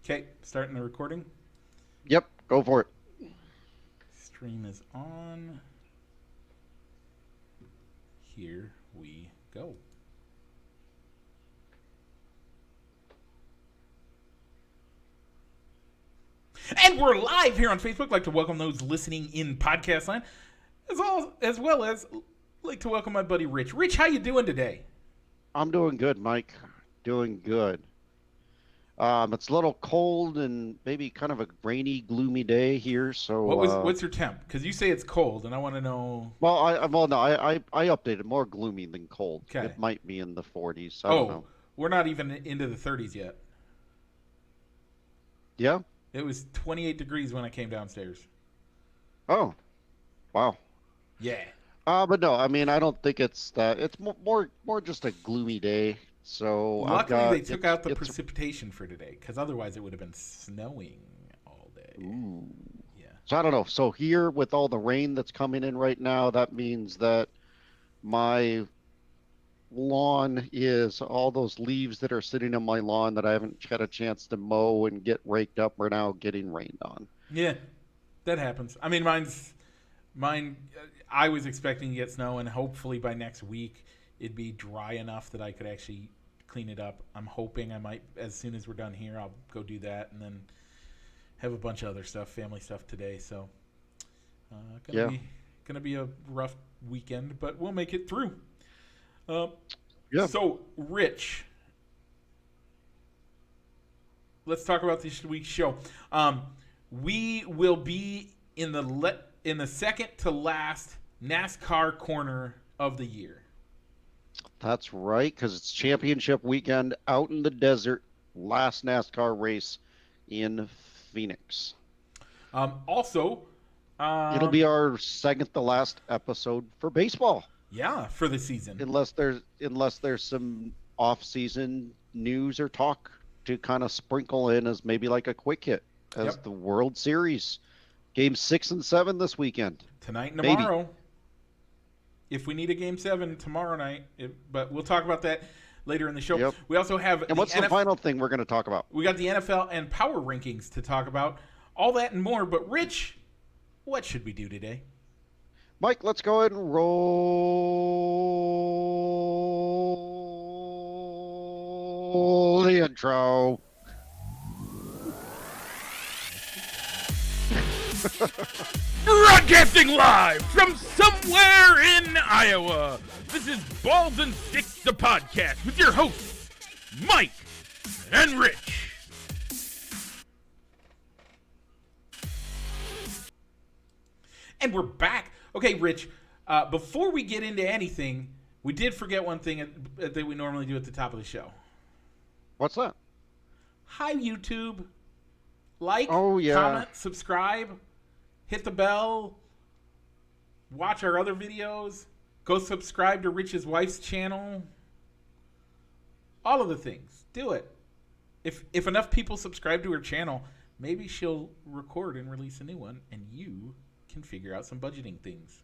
Okay, starting the recording. Yep, go for it. Stream is on. Here we go. And we're live here on Facebook. I'd like to welcome those listening in podcast land, as well as like to welcome my buddy Rich. Rich, how you doing today? I'm doing good, Mike. Doing good. It's a little cold and maybe kind of a rainy, gloomy day here. What's your temp? Because you say it's cold, and I want to know. Well, no, I updated more gloomy than cold. Okay. It might be in the 40s. I don't Oh, know. we're not even into the 30s yet. Yeah. It was 28 degrees when I came downstairs. Oh, wow. Yeah. But no, I mean, I don't think it's that. It's more just a gloomy day. So I've Luckily, they got took out the it's. precipitation for today, because otherwise it would have been snowing all day. Ooh. Yeah. So I don't know. So here with all the rain that's coming in right now, that means that my lawn is all those leaves that are sitting on my lawn that I haven't had a chance to mow and get raked up are now getting rained on. Yeah, that happens. I mean, mine. I was expecting to get snow, and hopefully by next week it'd be dry enough that I could actually clean it up. I'm hoping I might, as soon as we're done here, I'll go do that, and then have a bunch of other stuff, family stuff today. So, gonna Yeah. be gonna be a rough weekend, but we'll make it through. Uh, Yeah. so, Rich, let's talk about this week's show. We will be in the second to last NASCAR corner of the year. That's right, because it's championship weekend out in the desert, last NASCAR race in Phoenix. Also, It'll be our second to last episode for baseball, yeah, for the season. unless there's some off-season news or talk to kind of sprinkle in as maybe like a quick hit as Yep, the World Series. Game 6 and 7 this weekend. tonight and Maybe. tomorrow. If we need a game 7 tomorrow night, but we'll talk about that later in the show. Yep. We also have And what's the final thing we're going to talk about? We got the NFL and power rankings to talk about. All that and more. But Rich, what should we do today? Mike, let's go ahead and roll the intro. Broadcasting live from somewhere in Iowa. This is Balls and Sticks, the podcast, with your hosts, Mike and Rich. And we're back. Okay, Rich, before we get into anything, we did forget one thing that we normally do at the top of the show. What's that? Hi, YouTube. Like, Oh, yeah. comment, subscribe, hit the bell, watch our other videos, go subscribe to Rich's wife's channel. All of the things. Do it. If enough people subscribe to her channel, maybe she'll record and release a new one, and you can figure out some budgeting things.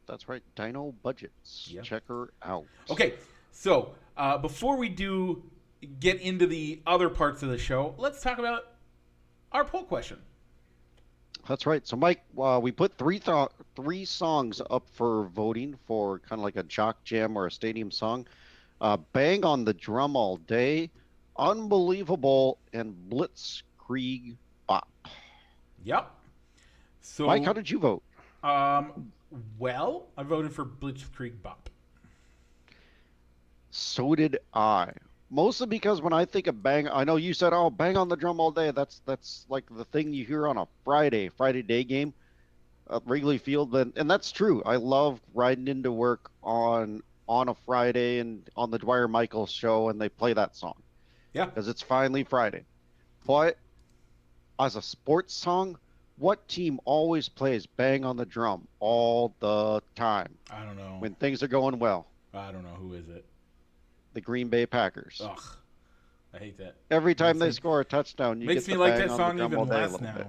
That's right. Dino Budgets. Yep. Check her out. Okay, so before we get into the other parts of the show, let's talk about our poll question. That's right. So, Mike, we put three songs up for voting for kind of like a jock jam or a stadium song. Bang on the Drum All Day, Unbelievable, and Blitzkrieg Bop. Yep. So, Mike, how did you vote? Well, I voted for Blitzkrieg Bop. So did I. Mostly because when I think of bang, I know you said, "Oh, bang on the drum all day." That's like the thing you hear on a Friday day game at Wrigley Field, and that's true. I love riding into work on a Friday and on the Dwyer Michaels show, and they play that song Yeah. because it's finally Friday. But as a sports song, what team always plays bang on the drum all the time I don't know. when things are going well? I don't know. Who is it? The Green Bay Packers. Ugh. I hate that. Every time they Makes me- score a touchdown, you Makes get me the like bang that on the song drum even all day a less little now. bit.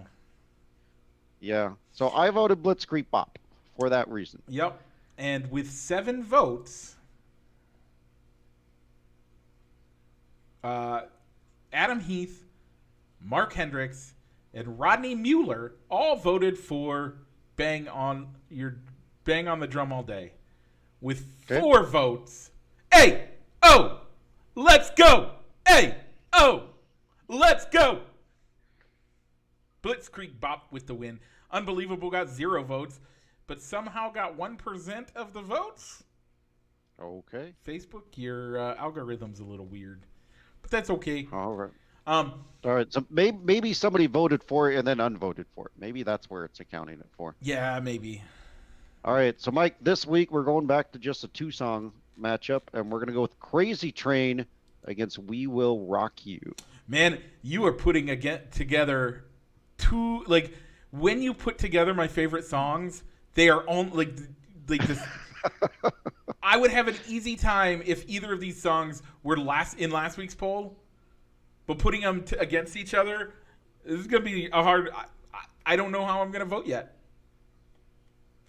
Yeah. So I voted Blitzkrieg Bop for that reason. Yep. And with 7 votes, Adam Heath Mark Hendricks, and Rodney Mueller all voted for Bang on the Drum All Day. With 4 votes. Hey! Oh! Let's go! Hey! Oh! Let's go! Blitzkrieg Bop with the win. Unbelievable got 0 votes, but somehow got 1% of the votes. Okay. Facebook, your algorithm's a little weird, but that's okay. All right. All right. So maybe somebody voted for it and then unvoted for it. Maybe that's where it's accounting it for. Yeah, maybe. All right. So Mike, this week we're going back to just a 2-song matchup, and we're gonna go with Crazy Train against We Will Rock You. Man, you are putting together 2, like, when you put together my favorite songs, they are only like this. I would have an easy time if either of these songs were in last week's poll, but putting them against each other, this is gonna be a hard. I don't know how I'm gonna vote yet.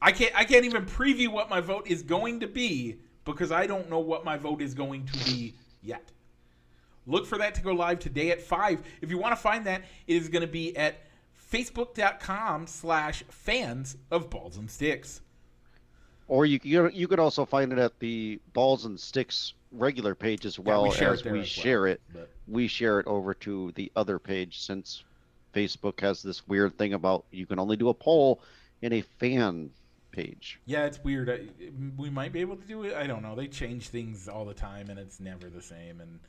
I can't even preview what my vote is going to be because I don't know what my vote is going to be yet. Look for that to go live today at 5. If you want to find that, it is going to be at facebook.com/fans of Balls and Sticks. Or you could also find it at the Balls and Sticks regular page as well. We share it over to the other page since Facebook has this weird thing about you can only do a poll in a fan page. Yeah, it's weird. We might be able to do it. I don't know. They change things all the time, and it's never the same, and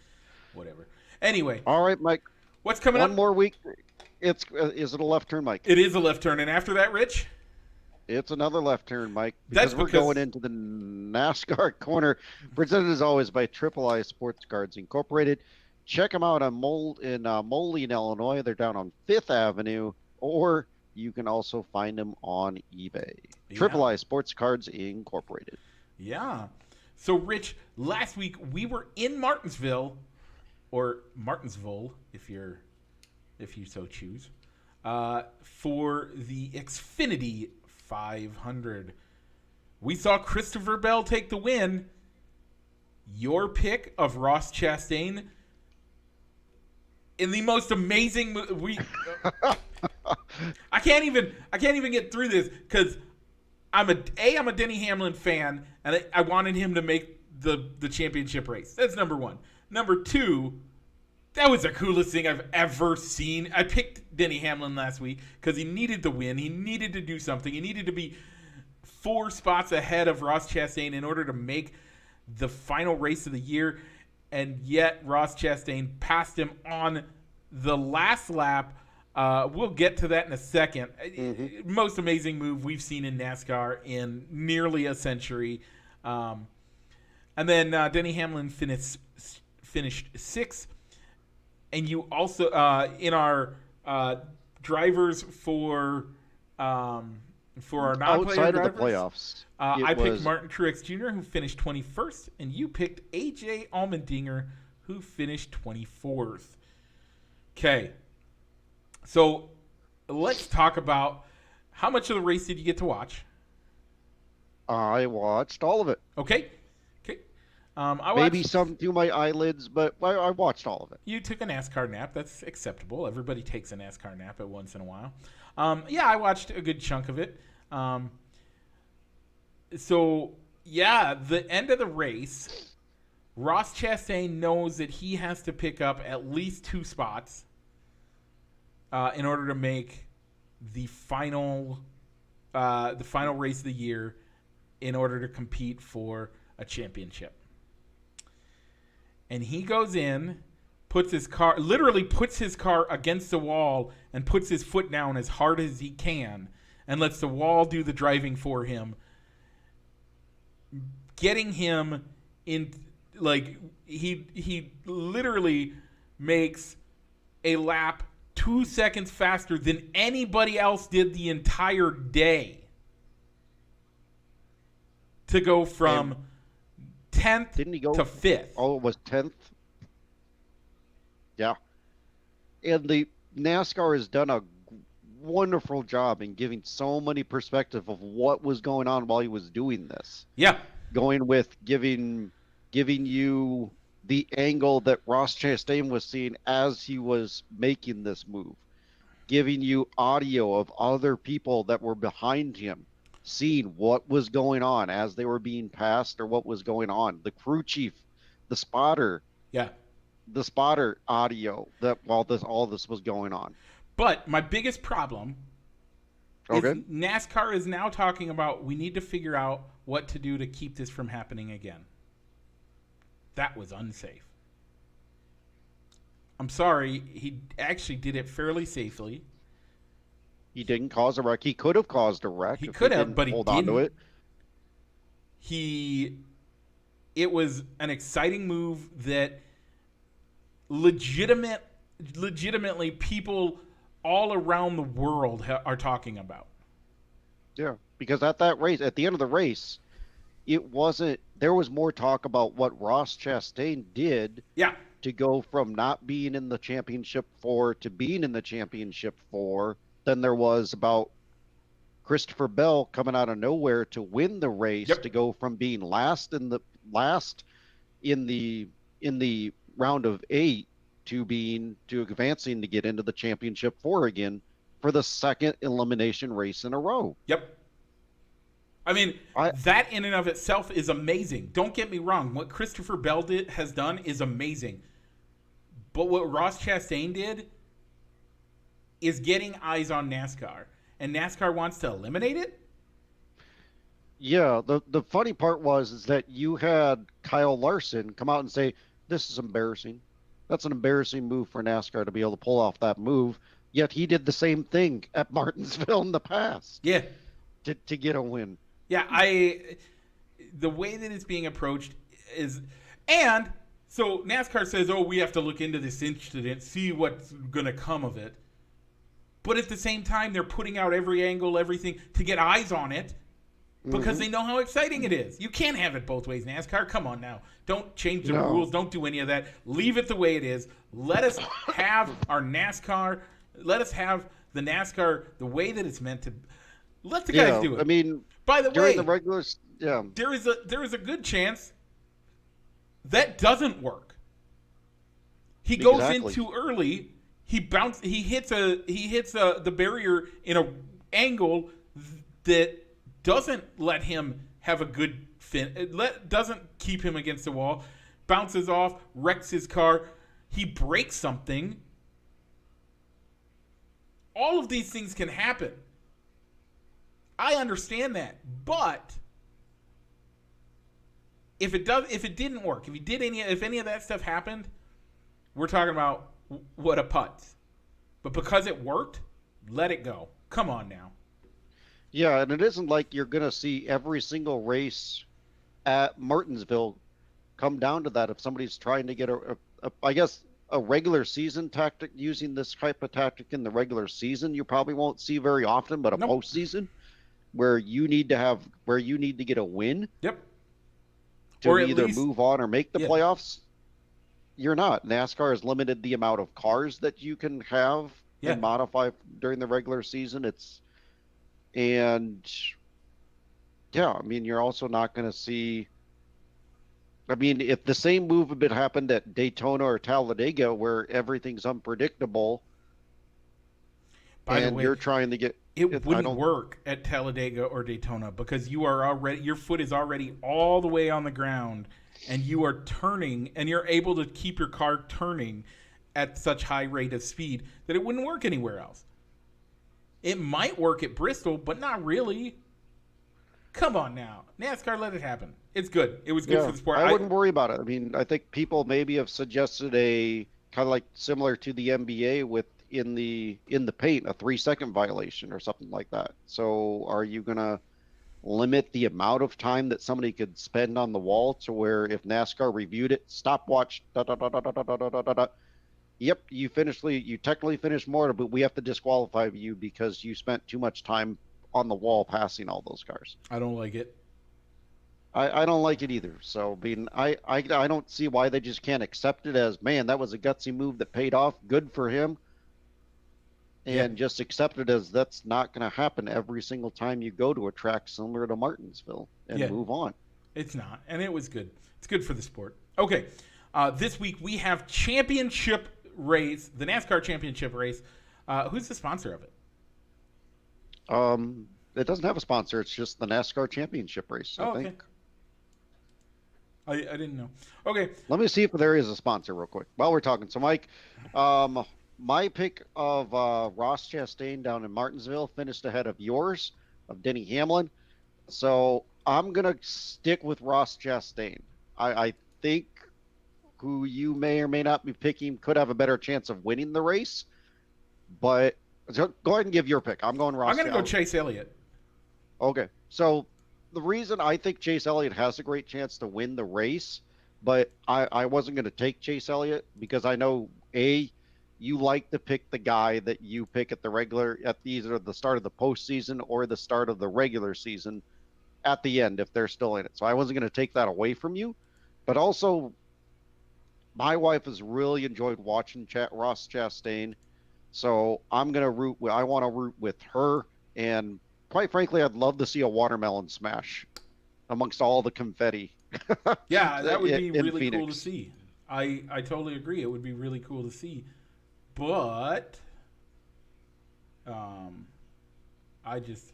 whatever. Anyway. All right, Mike. What's coming up? One more week. Is it a left turn, Mike? It is a left turn, and after that, Rich? It's another left turn, Mike, because we're going into the NASCAR corner, presented as always by Triple I Sports Cards Incorporated. Check them out in Moline, Illinois. They're down on 5th Avenue, or you can also find them on eBay. Yeah. Triple I Sports Cards Incorporated. Yeah. So, Rich, last week we were in Martinsville, or Martinsville, if you so choose, for the Xfinity 500. We saw Christopher Bell take the win. Your pick of Ross Chastain in the most amazing I can't even get through this because I'm a Denny Hamlin fan, and I wanted him to make the championship race. That's number 1. Number 2, that was the coolest thing I've ever seen. I picked Denny Hamlin last week because he needed the win. He needed to do something. He needed to be 4 spots ahead of Ross Chastain in order to make the final race of the year. And yet Ross Chastain passed him on the last lap. We'll get to that in a second. Mm-hmm. Most amazing move we've seen in NASCAR in nearly a century. And then Denny Hamlin finished 6th. And you also, in our drivers for our non-player outside drivers, of the playoffs, I picked Martin Truex Jr., who finished 21st, and you picked A.J. Allmendinger, who finished 24th. Okay, so let's talk about how much of the race did you get to watch? I watched all of it. Okay. Maybe some through my eyelids, but I watched all of it. You took a NASCAR nap. That's acceptable. Everybody takes a NASCAR nap at once in a while. I watched a good chunk of it. The end of the race, Ross Chastain knows that he has to pick up at least 2 spots in order to make the final race of the year in order to compete for a championship. And he goes in, puts his car against the wall and puts his foot down as hard as he can and lets the wall do the driving for him, getting him in, like, he literally makes a lap 2 seconds faster than anybody else did the entire day to go from 10th Didn't he go to 5th. Oh, it was 10th? Yeah. And the NASCAR has done a wonderful job in giving so many perspective of what was going on while he was doing this. Yeah. Going with giving you the angle that Ross Chastain was seeing as he was making this move, giving you audio of other people that were behind him, seeing what was going on as they were being passed or what was going on. The crew chief, the spotter, Yeah. the spotter audio that while this all this was going on. But my biggest problem is Okay. NASCAR is now talking about we need to figure out what to do to keep this from happening again. That was unsafe. I'm sorry, he actually did it fairly safely. He didn't cause a wreck. He could have caused a wreck He if could he have, didn't but he hold on to didn't. it. It was an exciting move that legitimately people all around the world are talking about. Yeah, because at that race, at the end of the race, it wasn't. There was more talk about what Ross Chastain did Yeah. to go from not being in the championship four to being in the championship four than there was about Christopher Bell coming out of nowhere to win the race to Yep. go from being last in the round of 8 to advancing to get into the championship four again for the second elimination race in a row. Yep. I mean, I that in and of itself is amazing. Don't get me wrong. What Christopher Bell has done is amazing. But what Ross Chastain did is getting eyes on NASCAR. And NASCAR wants to eliminate it? Yeah, the funny part was is that you had Kyle Larson come out and say this is embarrassing. That's an embarrassing move for NASCAR to be able to pull off that move. Yet he did the same thing at Martinsville in the past Yeah. to get a win. Yeah, the way that it's being approached is, and so NASCAR says, "Oh, we have to look into this incident, see what's going to come of it." But at the same time, they're putting out every angle, everything to get eyes on it because they know how exciting it is. You can't have it both ways, NASCAR. Come on now. Don't change the No. rules. Don't do any of that. Leave it the way it is. Let us have our NASCAR. Let us have the NASCAR the way that it's meant to. Let the guys do it. I mean, By the during way, the regular, yeah, there is a good chance that doesn't work. He goes Exactly. in too early. He hits the barrier in a angle that doesn't let him have a good fin. Doesn't keep him against the wall. Bounces off, wrecks his car. He breaks something. All of these things can happen. I understand that, but if it didn't work, if any of that stuff happened, we're talking about what a putz. But because it worked, let it go. Come on now. yeah, and it isn't like you're gonna see every single race at Martinsville come down to that. If somebody's trying to get I guess a regular season tactic using this type of tactic in the regular season, you probably won't see very often, but a Nope. postseason where you need to get a win Yep. to Or at either least move on or make the yeah. playoffs. You're not. NASCAR has limited the amount of cars that you can have Yeah. and modify during the regular season. And yeah, I mean, you're also not going to see. I mean, if the same move had happened at Daytona or Talladega, where everything's unpredictable, By the and way, you're trying to get it I wouldn't don't. work at Talladega or Daytona because your foot is already all the way on the ground and you are turning and you're able to keep your car turning at such high rate of speed that it wouldn't work anywhere else. It might work at Bristol, but not really. Come on now. NASCAR, let it happen. It's good. It was good for the sport. I wouldn't worry about it. I mean, I think people maybe have suggested a kind of like similar to the NBA with in the paint a 3-second violation or something like that. So are you gonna limit the amount of time that somebody could spend on the wall to where if NASCAR reviewed it, stopwatch, da da da da da da da da da da. Yep, you technically finished more, but we have to disqualify you because you spent too much time on the wall passing all those cars. I don't like it. I don't like it either. So, I don't see why they just can't accept it as, man, that was a gutsy move that paid off. Good for him. And just accept it as that's not going to happen every single time you go to a track similar to Martinsville and move on. It's not. And it was good. It's good for the sport. Okay. This week we have championship race, the NASCAR championship race. Who's the sponsor of it? It doesn't have a sponsor. It's just the NASCAR championship race, I Oh, okay. think. I didn't know. Okay. Let me see if there is a sponsor real quick while we're talking. So, Mike, my pick of Ross Chastain down in Martinsville finished ahead of yours, of Denny Hamlin. So I'm going to stick with Ross Chastain. I think who you may or may not be picking could have a better chance of winning the race. But go ahead and give your pick. I'm going Ross. I'm going to go Chase Elliott. Okay. So the reason I think Chase Elliott has a great chance to win the race, but I wasn't going to take Chase Elliott because I know, you like to pick the guy that you pick at either the start of the postseason or the start of the regular season at the end if they're still in it. So I wasn't going to take that away from you. But also, my wife has really enjoyed watching Ross Chastain. So I want to root with her. And quite frankly, I'd love to see a watermelon smash amongst all the confetti. Yeah, that would be really Phoenix. cool to see. I totally agree. It would be really cool to see. But I just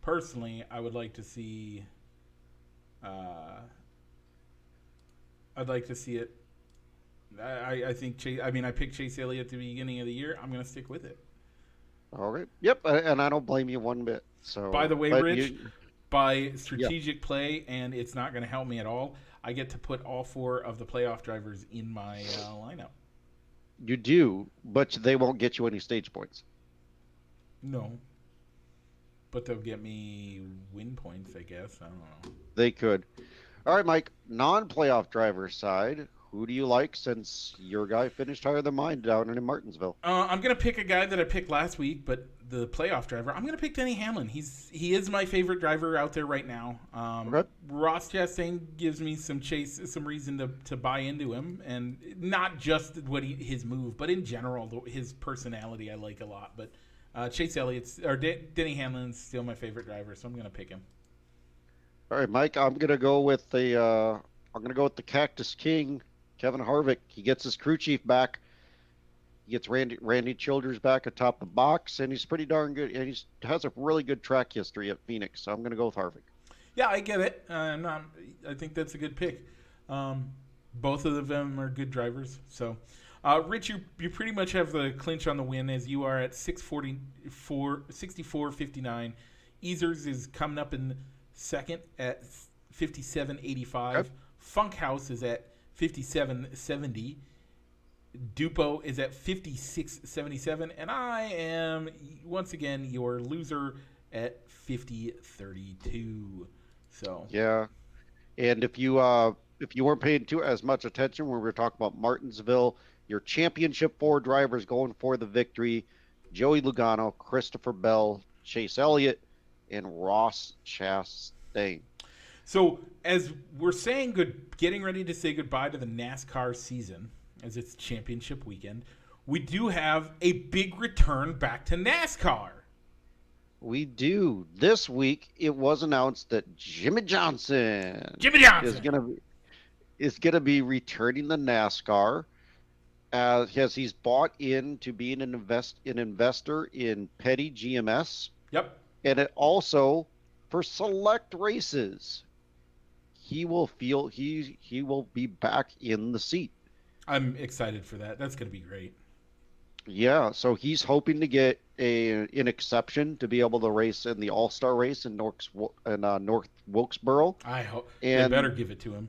personally, I would like to see. I'd like to see it. I think Chase. I mean, I picked Chase Elliott at the beginning of the year. I'm going to stick with it. All right. Yep. And I don't blame you one bit. So, by the way, Rich, by strategic play, and it's not going to help me at all, I get to put all 4 of the playoff drivers in my lineup. You do, but they won't get you any stage points. No. But they'll get me win points, I guess. I don't know. They could. All right, Mike, non-playoff driver side, who do you like since your guy finished higher than mine down in Martinsville? I'm going to pick a guy that I picked last week, but the playoff driver, I'm going to pick Denny Hamlin. He is my favorite driver out there right now. Okay. Ross Chastain gives me some reason to buy into him, and not just his move, but in general his personality I like a lot. But Denny Hamlin's still my favorite driver, so I'm going to pick him. All right, Mike, I'm going to go with the Cactus King, Kevin Harvick. He gets his crew chief back. He gets Randy Childers back atop the box, and he's pretty darn good. And he has a really good track history at Phoenix, so I'm going to go with Harvick. Yeah, I get it. I think that's a good pick. Both of them are good drivers. So, Rich, you pretty much have the clinch on the win as you are at 64.59. Easers is coming up in second at 57.85. Okay. Funkhouse is at 57.70. Dupo is at 56.77, and I am once again your loser at 50.32. So yeah, and if you weren't paying as much attention when we were talking about Martinsville, your championship 4 drivers going for the victory: Joey Logano, Christopher Bell, Chase Elliott, and Ross Chastain. So as we're getting ready to say goodbye to the NASCAR season, as it's championship weekend, we do have a big return back to NASCAR. We do. This week, it was announced that Jimmy Johnson is gonna be returning to NASCAR as he's bought into being an investor in Petty GMS. Yep. And it also, for select races, he will be back in the seat. I'm excited for that. That's going to be great. Yeah, so he's hoping to get an exception to be able to race in the All-Star race in North Wilkesboro. I hope they better give it to him.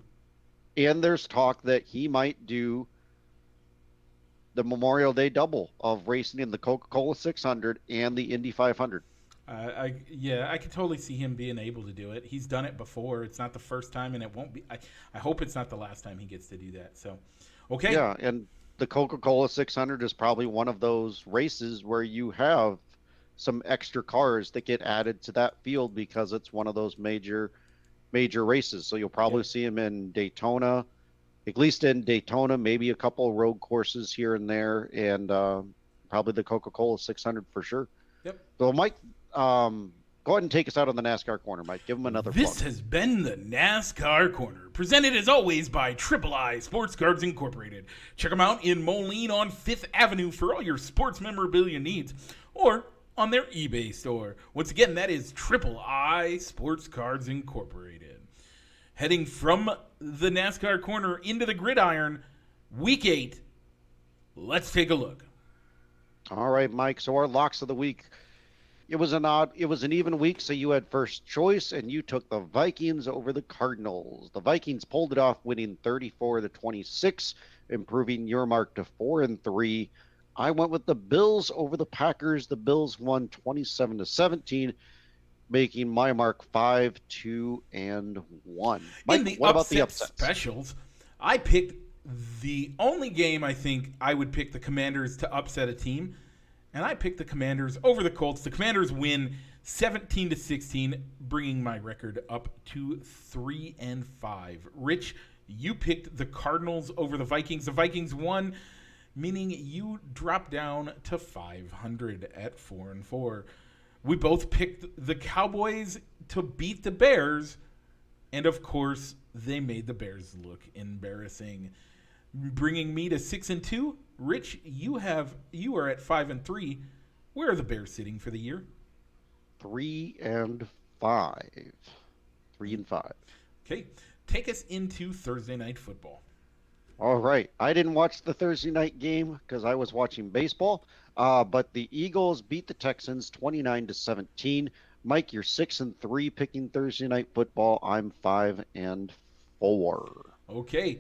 And there's talk that he might do the Memorial Day double of racing in the Coca-Cola 600 and the Indy 500. I could totally see him being able to do it. He's done it before. It's not the first time, and it won't be. I hope it's not the last time he gets to do that. So, okay. Yeah, and the Coca-Cola 600 is probably one of those races where you have some extra cars that get added to that field because it's one of those major races. So you'll probably see him in Daytona, at least in Daytona, maybe a couple of road courses here and there, and probably the Coca-Cola 600 for sure. Yep. So Mike, Go ahead and take us out on the NASCAR corner, Mike. Give them another plug. This has been the NASCAR Corner, presented as always by Triple I Sports Cards Incorporated. Check them out in Moline on 5th Avenue for all your sports memorabilia needs, or on their eBay store. Once again, that is Triple I Sports Cards Incorporated. Heading from the NASCAR Corner into the gridiron, Week 8. Let's take a look. All right, Mike. So our locks of the week. It was an even week, so you had first choice, and you took the Vikings over the Cardinals. The Vikings pulled it off, winning 34-26, improving your mark to 4-3. I went with the Bills over the Packers. The Bills won 27-17, making my mark 5-2-1. Mike, In the what about the upsets? specials, I picked the only game I think I would pick the Commanders to upset a team. And I picked the Commanders over the Colts. The Commanders win 17-16, bringing my record up to 3-5. Rich, you picked the Cardinals over the Vikings. The Vikings won, meaning you dropped down to 500 at 4-4. We both picked the Cowboys to beat the Bears, and of course, they made the Bears look embarrassing, bringing me to 6-2. Rich, you are at 5-3. Where are the Bears sitting for the year? 3-5. 3-5. Okay, take us into Thursday Night Football. All right. I didn't watch the Thursday night game because I was watching baseball. But the Eagles beat the Texans 29-17. Mike, you're 6-3 picking Thursday night football. I'm 5-4. Okay,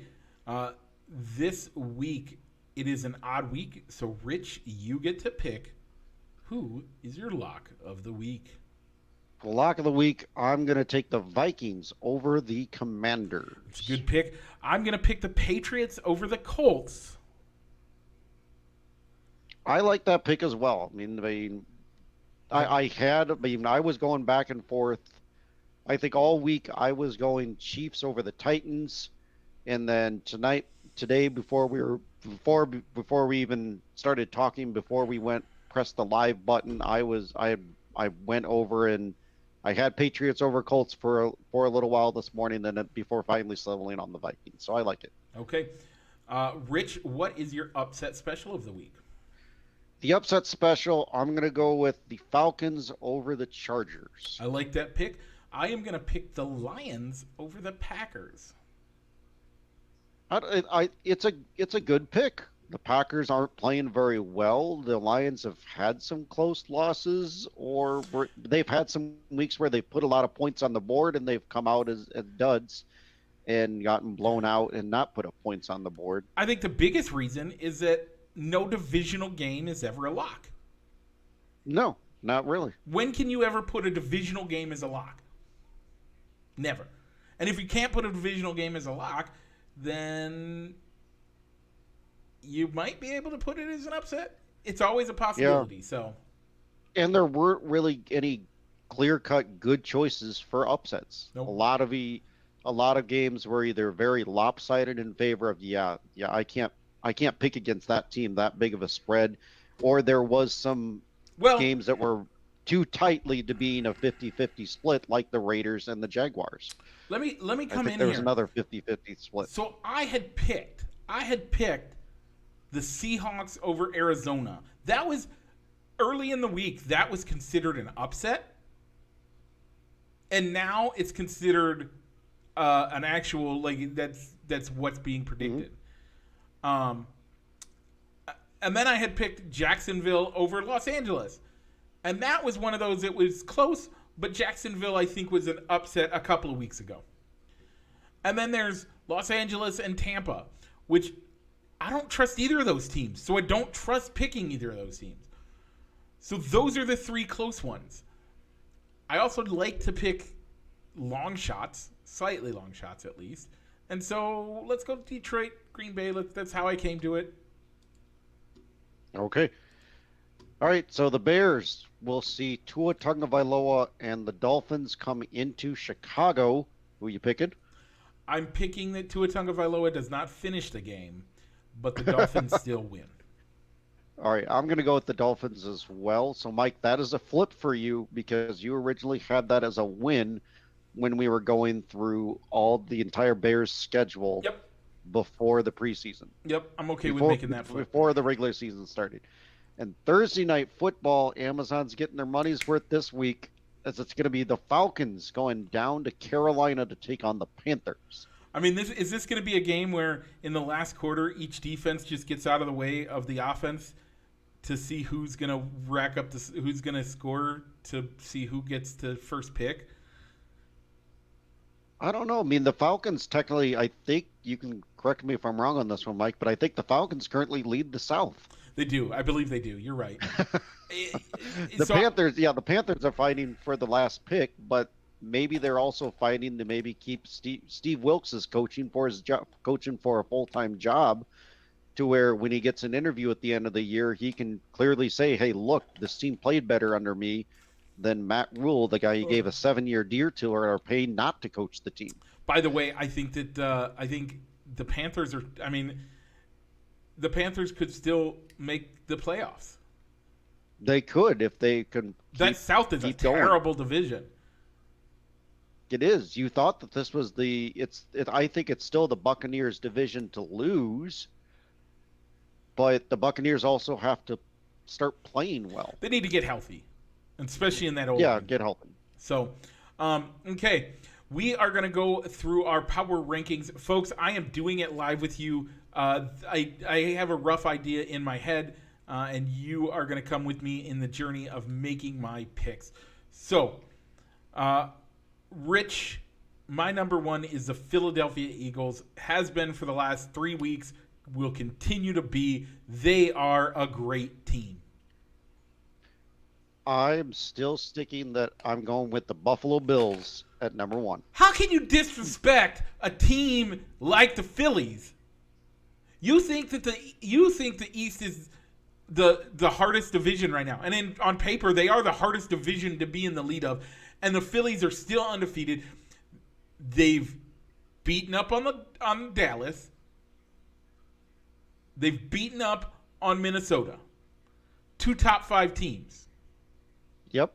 this week it is an odd week, so Rich, you get to pick who is your lock of the week. The lock of the week, I'm going to take the Vikings over the Commanders. It's a good pick. I'm going to pick the Patriots over the Colts. I like that pick as well. I was going back and forth. I think all week I was going Chiefs over the Titans, and then today before we even started talking, before we pressed the live button, I went over and I had Patriots over Colts for a little while this morning, then before finally settling on the Vikings. So I like it. Okay, Rich, what is your upset special of the week? The upset special, I'm going to go with the Falcons over the Chargers. I like that pick. I am going to pick the Lions over the Packers. It's a good pick. The Packers aren't playing very well. The Lions have had some close losses, or they've had some weeks where they put a lot of points on the board and they've come out as duds and gotten blown out and not put up points on the board. I think the biggest reason is that no divisional game is ever a lock. No, not really. When can you ever put a divisional game as a lock? Never. And if you can't put a divisional game as a lock, then you might be able to put it as an upset. It's always a possibility. Yeah. So, and there weren't really any clear-cut good choices for upsets. Nope. A lot of games were either very lopsided in favor of I can't pick against that team that big of a spread, or there was some games that were too tightly to being a 50-50 split, like the Raiders and the Jaguars. Let me come in here. There was another 50-50 split. So I had picked the Seahawks over Arizona. That was early in the week. That was considered an upset, and now it's considered an actual that's what's being predicted. Mm-hmm. And then I had picked Jacksonville over Los Angeles, and that was one of those. It was close, but Jacksonville I think was an upset a couple of weeks ago. And then there's Los Angeles and Tampa, which I don't trust either of those teams, so I don't trust picking either of those teams. So those are the three close ones. I also like to pick long shots, slightly long shots at least. And so let's go to Detroit, Green Bay. That's how I came to it. Okay. All right, so the Bears will see Tua Tagovailoa and the Dolphins come into Chicago. Who are you picking? I'm picking that Tua Tagovailoa does not finish the game, but the Dolphins still win. All right, I'm going to go with the Dolphins as well. So, Mike, that is a flip for you because you originally had that as a win when we were going through all the entire Bears schedule Yep. before the preseason, Yep. I'm okay with before making that flip. before the regular season started. And Thursday night football, Amazon's getting their money's worth this week as it's going to be the Falcons going down to Carolina to take on the Panthers. I mean, is this going to be a game where in the last quarter each defense just gets out of the way of the offense to see who's going to rack up who's going to score to see who gets the first pick? I don't know. I mean, the Falcons technically, I think you can correct me if I'm wrong on this one, Mike, but I think the Falcons currently lead the South. They do. I believe they do. You're right. The Panthers are fighting for the last pick, but maybe they're also fighting to maybe keep Steve Wilkes is coaching for his job, coaching for a full-time job, to where when he gets an interview at the end of the year, he can clearly say, "Hey, look, this team played better under me than Matt Rule, the guy he gave a 7-year deal to, or are paid not to coach the team." By the way, I think the Panthers are. I mean, the Panthers could still make the playoffs. They could if they can. That South is a terrible division. It is. You thought that this was I think it's still the Buccaneers' division to lose, but the Buccaneers also have to start playing well. They need to get healthy, especially in that old. Yeah, get healthy. So, okay, we are going to go through our power rankings, folks. I am doing it live with you. I have a rough idea in my head, and you are going to come with me in the journey of making my picks. So, Rich, my number one is the Philadelphia Eagles. Has been for the last 3 weeks. Will continue to be. They are a great team. I'm still sticking that I'm going with the Buffalo Bills at number one. How can you disrespect a team like the Phillies? You think the East is the hardest division right now, and on paper they are the hardest division to be in the lead of, and the Phillies are still undefeated. They've beaten up on Dallas. They've beaten up on Minnesota. 2 top 5 teams. Yep.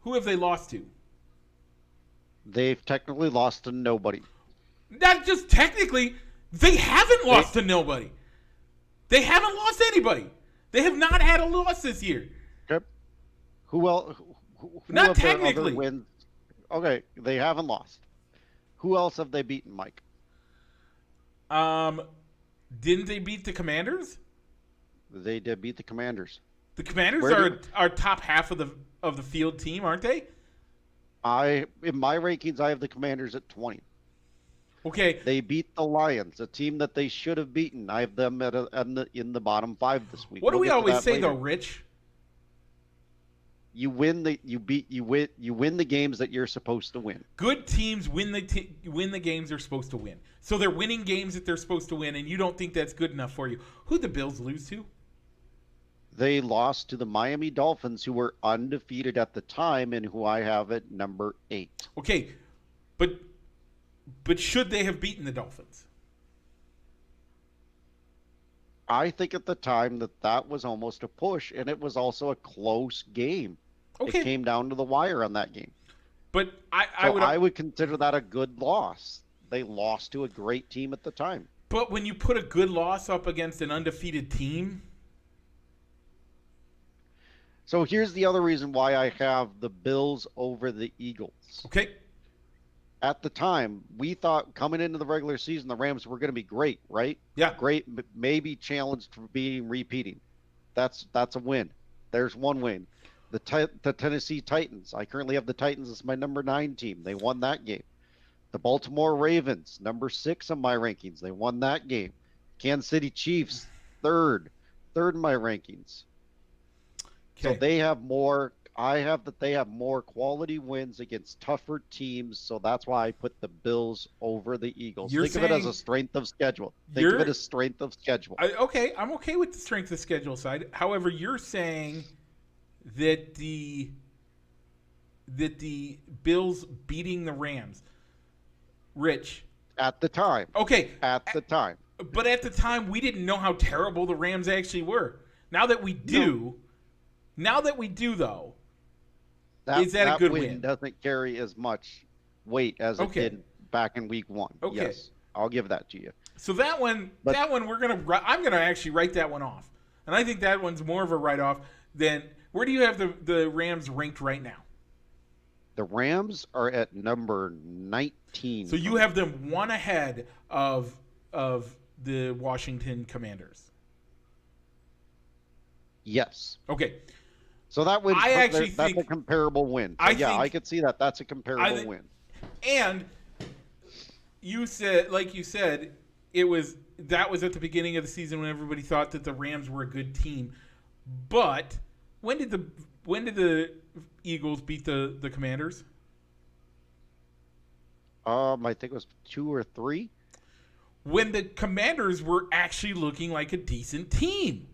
Who have they lost to? They've technically lost to nobody. Not just technically. They haven't lost to nobody. They haven't lost to anybody. They have not had a loss this year. Yep. Who else? Who not technically. Wins? Okay, they haven't lost. Who else have they beaten, Mike? Didn't they beat the Commanders? They did beat the Commanders. The Commanders are top half of the field team, aren't they? In my rankings, I have the Commanders at 20. Okay. They beat the Lions, a team that they should have beaten. I have them in the bottom 5 this week. What do we always say though, Rich? You win the games that you're supposed to win. Good teams win the games they're supposed to win. So they're winning games that they're supposed to win, and you don't think that's good enough for you. Who'd the Bills lose to? They lost to the Miami Dolphins, who were undefeated at the time and who I have at number 8. Okay, but should they have beaten the Dolphins? I think at the time that was almost a push, and it was also a close game. Okay. It came down to the wire on that game. But I would consider that a good loss. They lost to a great team at the time. But when you put a good loss up against an undefeated team... So here's the other reason why I have the Bills over the Eagles. Okay. At the time, we thought coming into the regular season, the Rams were going to be great, right? Yeah. Great, maybe challenged for being repeating. That's a win. There's one win. The Tennessee Titans. I currently have the Titans as my number 9 team. They won that game. The Baltimore Ravens, number 6 on my rankings. They won that game. Kansas City Chiefs, third in my rankings. Okay. So they have more. I have that they have more quality wins against tougher teams, so that's why I put the Bills over the Eagles. Think of it as a strength of schedule. Think of it as strength of schedule. Okay, I'm okay with the strength of schedule side. However, you're saying that the Bills beating the Rams, Rich. At the time. Okay. At the time. But at the time, we didn't know how terrible the Rams actually were. Now that we do, though, is that a good win? Doesn't carry as much weight as it did back in week 1. Okay. Yes, I'll give that to you. So that one, I'm gonna actually write that one off, and I think that one's more of a write-off than. Where do you have the Rams ranked right now? The Rams are at number 19. So you have them one ahead of the Washington Commanders. Yes. Okay. So that win, that's a comparable win. So I could see that. That's a comparable win. And you said, that was at the beginning of the season when everybody thought that the Rams were a good team. But when did the Eagles beat the Commanders? I think it was 2 or 3. When the Commanders were actually looking like a decent team.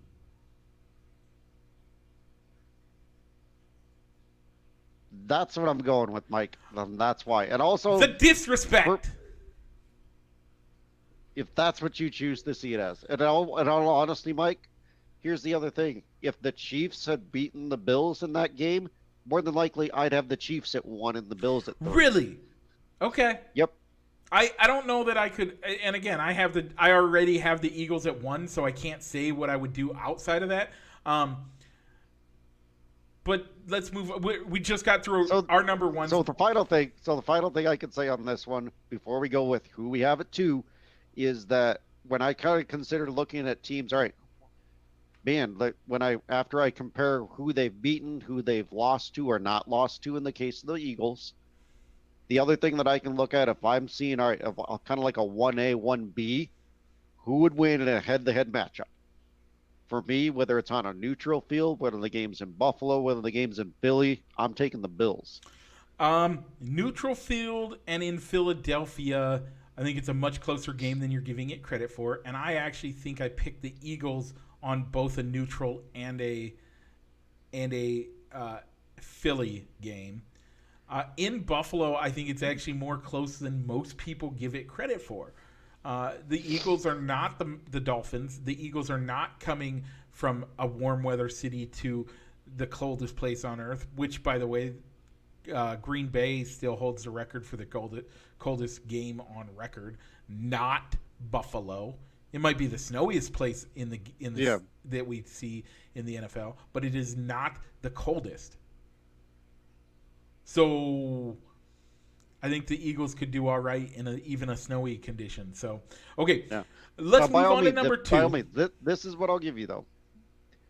That's what I'm going with, Mike. That's why. And also the disrespect. If that's what you choose to see it as. And in all honesty, Mike, here's the other thing. If the Chiefs had beaten the Bills in that game, more than likely I'd have the Chiefs at 1 and the Bills at 3. Really? Okay. Yep. I don't know that I could, and again, I already have the Eagles at 1, so I can't say what I would do outside of that. But let's move. We just got through our number 1. So the final thing I could say on this one before we go with who we have at 2 is that when I kind of consider looking at teams, all right, man, after I compare who they've beaten, who they've lost to or not lost to in the case of the Eagles, the other thing that I can look at if I'm seeing, all right, kind of like a 1A, 1B, who would win in a head-to-head matchup? For me, whether it's on a neutral field, whether the game's in Buffalo, whether the game's in Philly, I'm taking the Bills. Neutral field and in Philadelphia, I think it's a much closer game than you're giving it credit for. And I actually think I picked the Eagles on both a neutral and a Philly game. In Buffalo, I think it's actually more close than most people give it credit for. The Eagles are not the Dolphins. The Eagles are not coming from a warm weather city to the coldest place on earth, which, by the way, Green Bay still holds the record for the coldest game on record, not Buffalo. It might be the snowiest place in the that we see in the NFL, but it is not the coldest. So I think the Eagles could do all right in even a snowy condition. So, okay, let's move on to number 2. By all means, this is what I'll give you, though.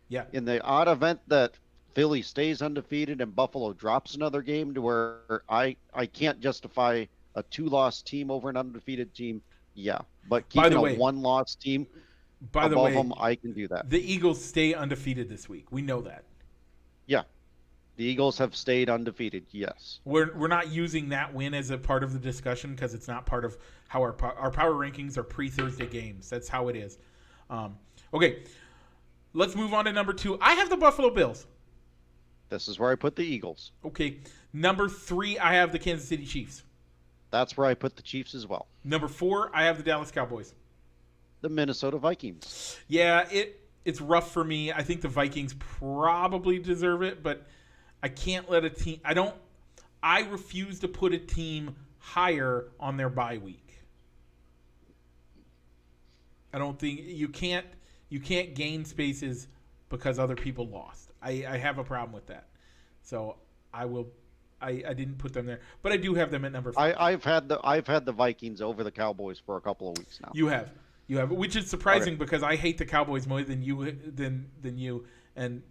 Yeah. In the odd event that Philly stays undefeated and Buffalo drops another game to where I can't justify a 2-loss team over an undefeated team, but keeping a 1-loss team above them, I can do that. The Eagles stay undefeated this week. We know that. Yeah. The Eagles have stayed undefeated, yes. We're not using that win as a part of the discussion because it's not part of how our power rankings are pre-Thursday games. That's how it is. Okay, let's move on to number 2. I have the Buffalo Bills. This is where I put the Eagles. Okay, number 3, I have the Kansas City Chiefs. That's where I put the Chiefs as well. Number 4, I have the Dallas Cowboys. The Minnesota Vikings. Yeah, it's rough for me. I think the Vikings probably deserve it, but I can't let a team. I refuse to put a team higher on their bye week. I don't think you can't gain spaces because other people lost. I have a problem with that. So I didn't put them there, but I do have them at number 5. I've had the Vikings over the Cowboys for a couple of weeks now. You have, which is surprising because I hate the Cowboys more than you, and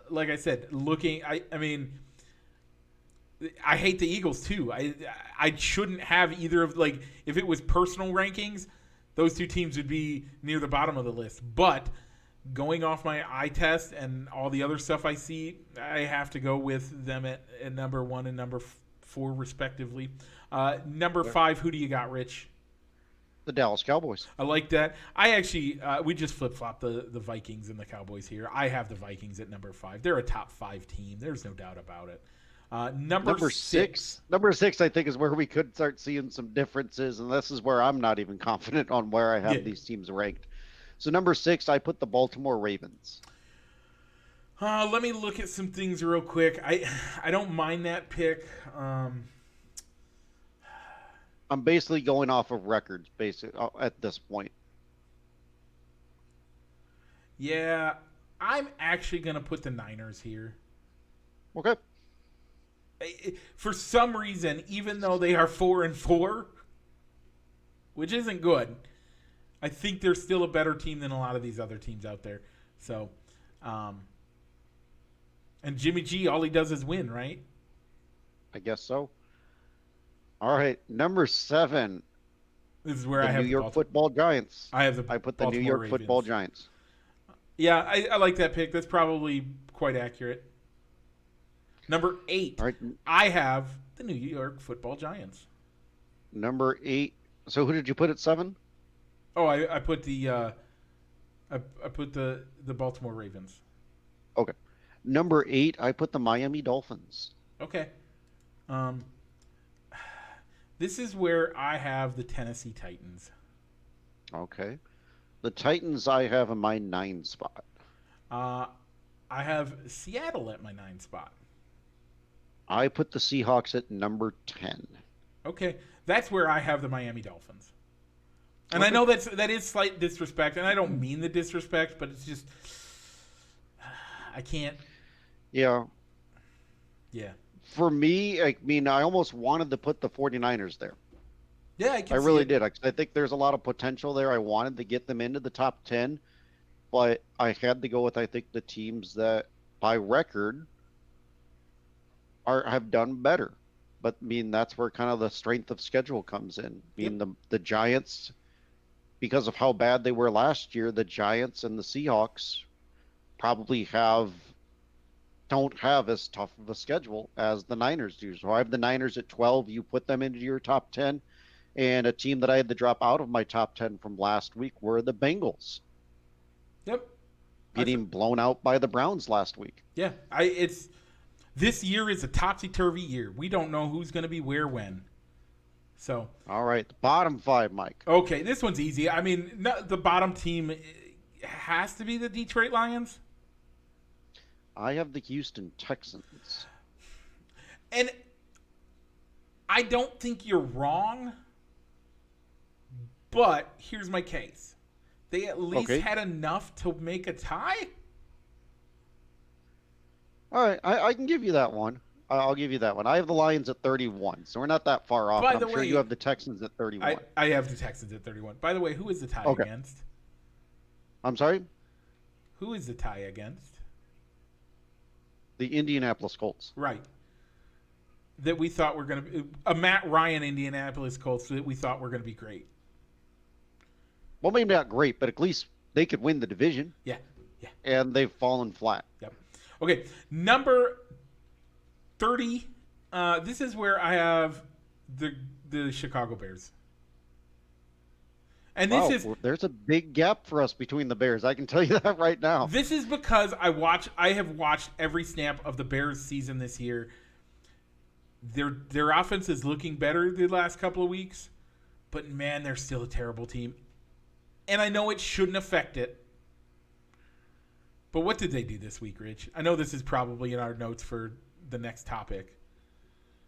like I said, I mean, I hate the Eagles too. I shouldn't have either of, like, if it was personal rankings, those two teams would be near the bottom of the list. But going off my eye test and all the other stuff I see, I have to go with them at number 1 and number 4 respectively. Number 5, who do you got, Rich? The Dallas Cowboys. I like that. I actually, we just flip-flopped the Vikings and the Cowboys here. I have the Vikings at number 5. They're a top 5 team. There's no doubt about it. Number six. Number six, I think, is where we could start seeing some differences, and this is where I'm not even confident on where I Yeah. have these teams ranked. So number six, I put the Baltimore Ravens. Let me look at some things real quick. I don't mind that pick. I'm basically going off of records, at this point. Yeah, I'm actually gonna put the Niners here. Okay. For some reason, even though they are 4-4, which isn't good, I think they're still a better team than a lot of these other teams out there. So, and Jimmy G, all he does is win, right? I guess so. All right, number seven. This is where The I have New York Football Giants. I have the I put the Baltimore New York Ravens. Football Giants. Yeah, I like that pick. That's probably quite accurate. Number 8, All right, I have the New York Football Giants. number 8. So who did you put at 7? Oh, I put the I put the Baltimore Ravens. Okay. Number 8, I put the Miami Dolphins. Okay. This is where I have the Tennessee Titans. Okay. The Titans I have in my 9 spot. I have Seattle at my 9 spot. I put the Seahawks at number 10. Okay, that's where I have the Miami Dolphins. And Okay. I know that is slight disrespect, and I don't mean the disrespect, but it's just I can't. Yeah. Yeah. For me, I mean, I almost wanted to put the 49ers there. Yeah, I see really it. did. I think there's a lot of potential there. I wanted to get them into the top 10, but I had to go with, I think, the teams that, by record, have done better. But, I mean, that's where kind of the strength of schedule comes in. I mean, the Giants, because of how bad they were last year, the Giants and the Seahawks probably don't have as tough of a schedule as the Niners do. So I have the Niners at 12. You put them into your top 10. And a team that I had to drop out of my top 10 from last week were the Bengals, Yep. getting blown out by the Browns last week. Yeah. This year is a topsy-turvy year. We don't know who's going to be where when. So. All right, the bottom 5, Mike. Okay, this one's easy. I mean, the bottom team has to be the Detroit Lions. I have the Houston Texans. And I don't think you're wrong, but here's my case. They at least had enough to make a tie? All right, I can give you that one. I'll give you that one. I have the Lions at 31, so we're not that far off. By I'm the sure way, you have the Texans at 31. I have the Texans at 31. By the way, who is the tie Okay. against? I'm sorry? Who is the tie against? The Indianapolis Colts. Right. That we thought were going to be a Matt Ryan Indianapolis Colts that we thought were going to be great. Well, maybe not great, but at least they could win the division. Yeah. Yeah. And they've fallen flat. Yep. Okay. Number 30. This is where I have the Chicago Bears. And this there's a big gap for us between the Bears. I can tell you that right now. This is because I have watched every snap of the Bears season this year. Their offense is looking better the last couple of weeks, but man, they're still a terrible team. And I know it shouldn't affect it. But what did they do this week, Rich? I know this is probably in our notes for the next topic.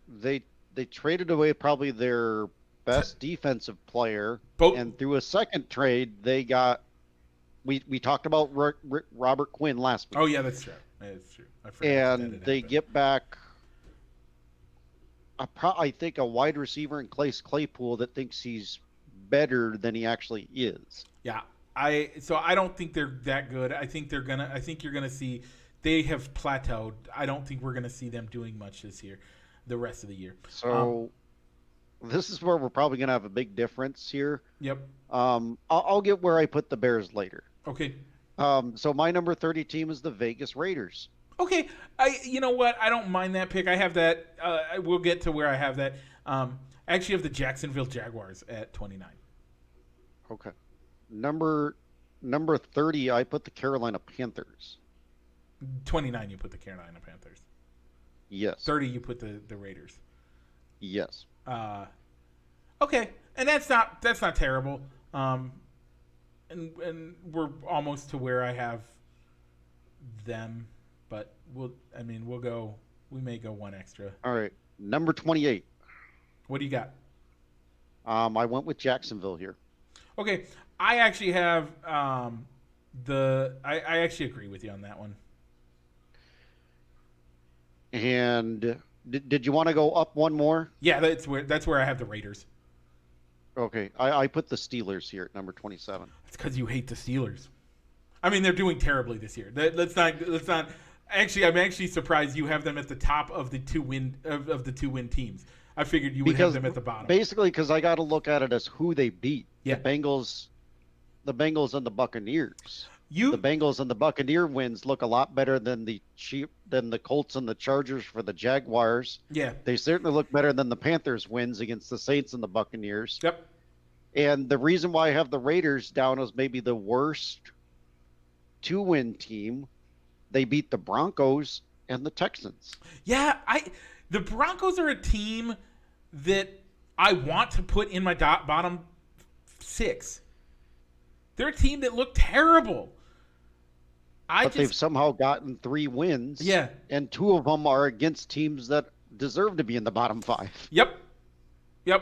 They traded away probably their best defensive player, and through a second trade, they got. We talked about Robert Quinn last week. Oh yeah, that's true. That's true. I forgot And they get back. I think a wide receiver in Claypool that thinks he's better than he actually is. Yeah, I don't think they're that good. I think you're gonna see they have plateaued. I don't think we're gonna see them doing much this year, the rest of the year. So this is where we're probably gonna have a big difference here. Yep. I'll get where I put the Bears later. Okay. So my number 30 team is the Vegas Raiders. Okay, you know what? I don't mind that pick. I have that. We'll get to where I have that. I actually have the Jacksonville Jaguars at 29. Okay. Number 30, I put the Carolina Panthers. 29, you put the Carolina Panthers. Yes. 30 you put the Raiders. Yes. Okay, and that's not terrible. And we're almost to where I have them, but we may go one extra. All right. Number 28. What do you got? I went with Jacksonville here. Okay, I actually have I actually agree with you on that one. And did you want to go up one more? Yeah, that's where I have the Raiders. Okay, I put the Steelers here at number 27. It's because you hate the Steelers. I mean, they're doing terribly this year. Let's not. Actually, I'm actually surprised you have them at the top of the two win teams. I figured you would have them at the bottom. Basically, because I got to look at it as who they beat. Yeah. The Bengals and the Buccaneers. The Bengals and the Buccaneer wins look a lot better than the Colts and the Chargers for the Jaguars. Yeah. They certainly look better than the Panthers wins against the Saints and the Buccaneers. Yep. And the reason why I have the Raiders down as maybe the worst 2-win team, they beat the Broncos and the Texans. Yeah, the Broncos are a team that I want to put in my bottom 6. They're a team that looked terrible. They've somehow gotten 3 wins. Yeah. And 2 of them are against teams that deserve to be in the bottom 5. Yep. Yeah,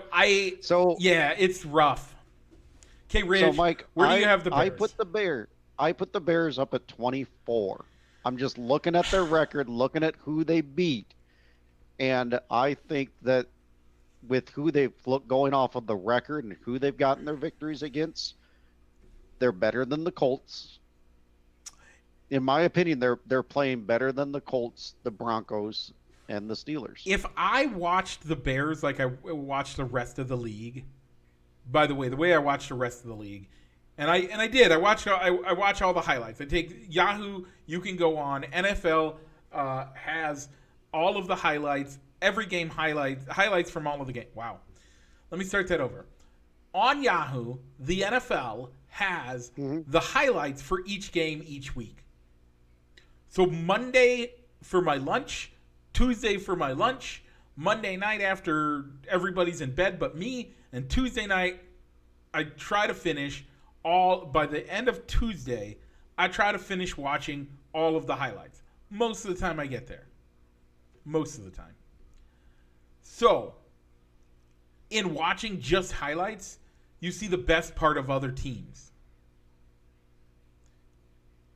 it's rough. Okay, Rich. So Mike, where do you have the Bears? I put the Bears up at 24. I'm just looking at their record, looking at who they beat, and I think that with who they've going off of the record and who they've gotten their victories against, they're better than the Colts. In my opinion, they're playing better than the Colts, the Broncos, and the Steelers. If I watched the Bears like I watched the rest of the league, by the way I watched the rest of the league, and I did. I watch all the highlights. I take Yahoo. You can go on. NFL has all of the highlights, every game highlights from all of the game. Wow. Let me start that over. On Yahoo, the NFL has the highlights for each game each week. So Monday for my lunch, Tuesday for my lunch, Monday night after everybody's in bed but me, and Tuesday night I try to finish by the end of Tuesday, I try to finish watching all of the highlights. Most of the time I get there. Most of the time. So, in watching just highlights, you see the best part of other teams.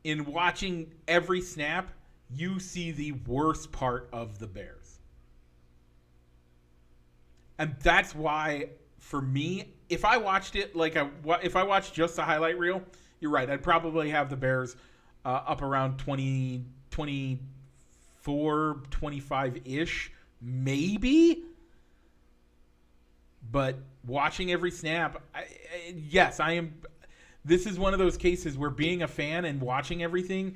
In watching every snap, you see the worst part of the Bears. And that's why, for me, if I watched it if I watched just the highlight reel, you're right. I'd probably have the Bears up around 20, 24, 25-ish, maybe. But watching every snap, yes, I am. This is one of those cases where being a fan and watching everything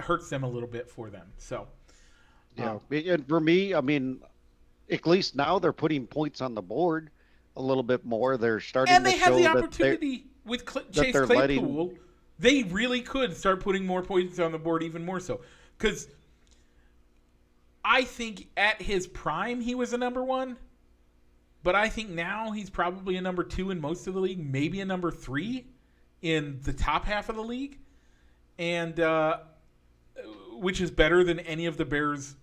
hurts them a little bit for them. So, yeah, and for me, I mean, at least now they're putting points on the board a little bit more. They're starting and to they have show the that opportunity with Chase Claypool. They really could start putting more points on the board, even more so, because I think at his prime he was a number 1. But I think now he's probably a number 2 in most of the league, maybe a number 3 in the top half of the league, and which is better than any of the Bears'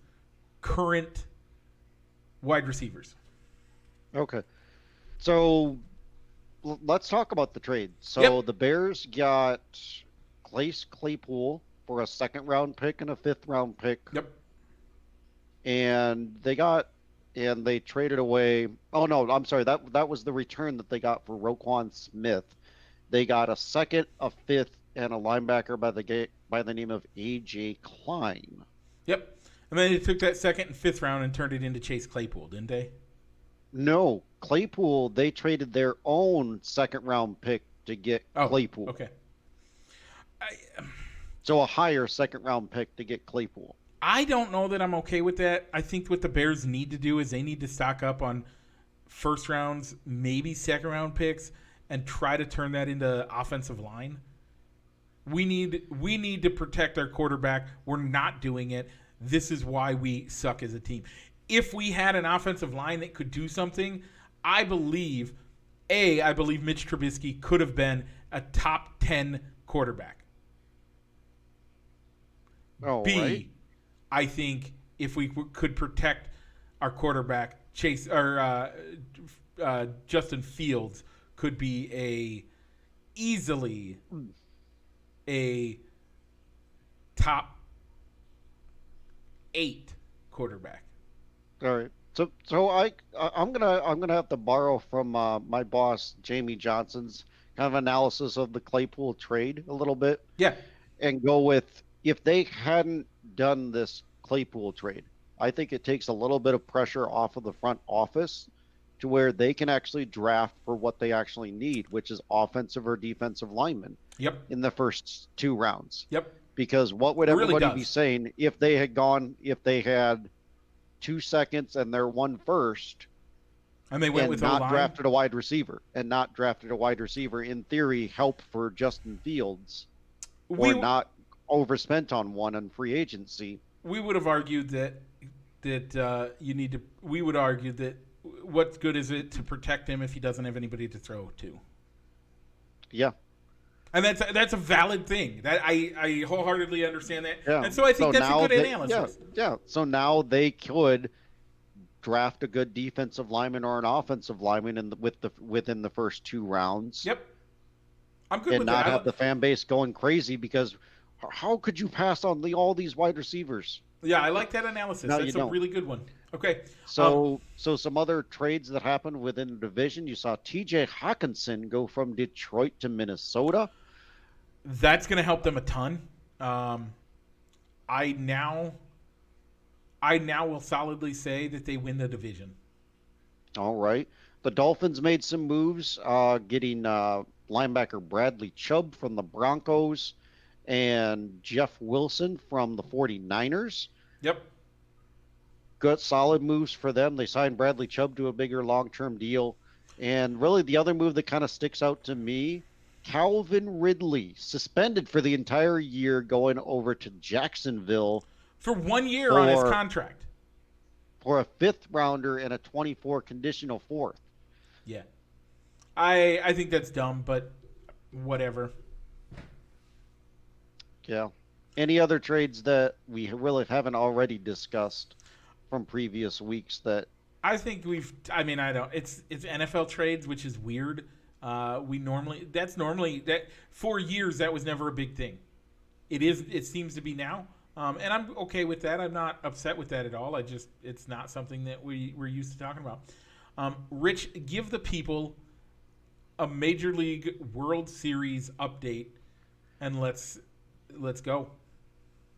current wide receivers. Okay. So let's talk about the trade. So the Bears got Chase Claypool for a 2nd-round pick and a 5th-round pick. Yep. And they traded away. Oh no, I'm sorry. That was the return that they got for Roquan Smith. They got a 2nd, a 5th, and a linebacker by the name of A.J. Klein. Yep. And then they took that 2nd and 5th round and turned it into Chase Claypool, didn't they? No, Claypool. They traded their own 2nd-round pick to get Claypool. Okay. So a higher 2nd-round pick to get Claypool. I don't know that I'm okay with that. I think what the Bears need to do is they need to stock up on 1st rounds, maybe 2nd-round picks, and try to turn that into offensive line. We need to protect our quarterback. We're not doing it. this is why we suck as a team. If we had an offensive line that could do something, I believe Mitch Trubisky could have been a top 10 quarterback. Oh, B, right. I think if we could protect our quarterback, Justin Fields could be easily a top 8 quarterback. All right. So I'm gonna have to borrow from my boss Jamie Johnson's kind of analysis of the Claypool trade a little bit, Yeah. and go with, if they hadn't done this Claypool trade, I think it takes a little bit of pressure off of the front office to where they can actually draft for what they actually need, which is offensive or defensive linemen. Yep. In the first 2 rounds. Yep. Because what would It really everybody be does. saying if they had 2 seconds and their 1 first, And they went and with not O-line. drafted a wide receiver, in theory, help for Justin Fields, or not overspent on one on free agency. We would have argued that you need to. We would argue that what good is it to protect him if he doesn't have anybody to throw to? Yeah. And that's a valid thing. That I wholeheartedly understand that. Yeah. And so I think that's a good analysis. Yeah. So now they could draft a good defensive lineman or an offensive lineman within the first 2 rounds. Yep. I'm good and with not that. have the fan base going crazy because how could you pass on all these wide receivers? Yeah, I like that analysis. No, That's a really good one. Okay. So some other trades that happened within the division, you saw T.J. Hawkinson go from Detroit to Minnesota. That's going to help them a ton. I now will solidly say that they win the division. All right. The Dolphins made some moves, getting linebacker Bradley Chubb from the Broncos and Jeff Wilson from the 49ers. Yep. Good, solid moves for them. They signed Bradley Chubb to a bigger long-term deal. And really the other move that kind of sticks out to me, Calvin Ridley, suspended for the entire year, going over to Jacksonville. For 1 year on his contract. For a 5th rounder and a 24 conditional 4th. Yeah. I think that's dumb, but whatever. Yeah. Any other trades that we really haven't already discussed from previous weeks that I think it's NFL trades, which is weird. That for years that was never a big thing. It seems to be now. And I'm okay with that. I'm not upset with that at all. It's not something that we're used to talking about. Rich, give the people a Major League World Series update, and let's go.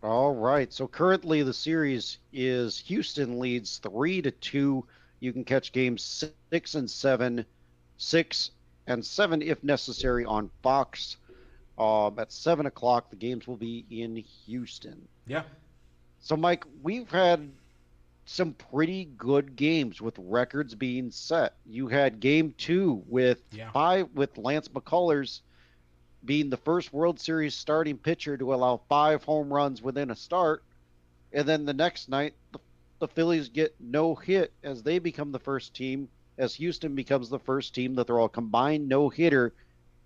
All right. So currently the series is Houston leads 3-2. You can catch games 6 and 7 if necessary on Fox. At 7 o'clock, the games will be in Houston. Yeah. So, Mike, we've had some pretty good games with records being set. You had Game 2 with Lance McCullers being the first World Series starting pitcher to allow 5 home runs within a start. And then the next night, the Phillies get no hit as they become the first team, as Houston becomes the first team to throw a combined no-hitter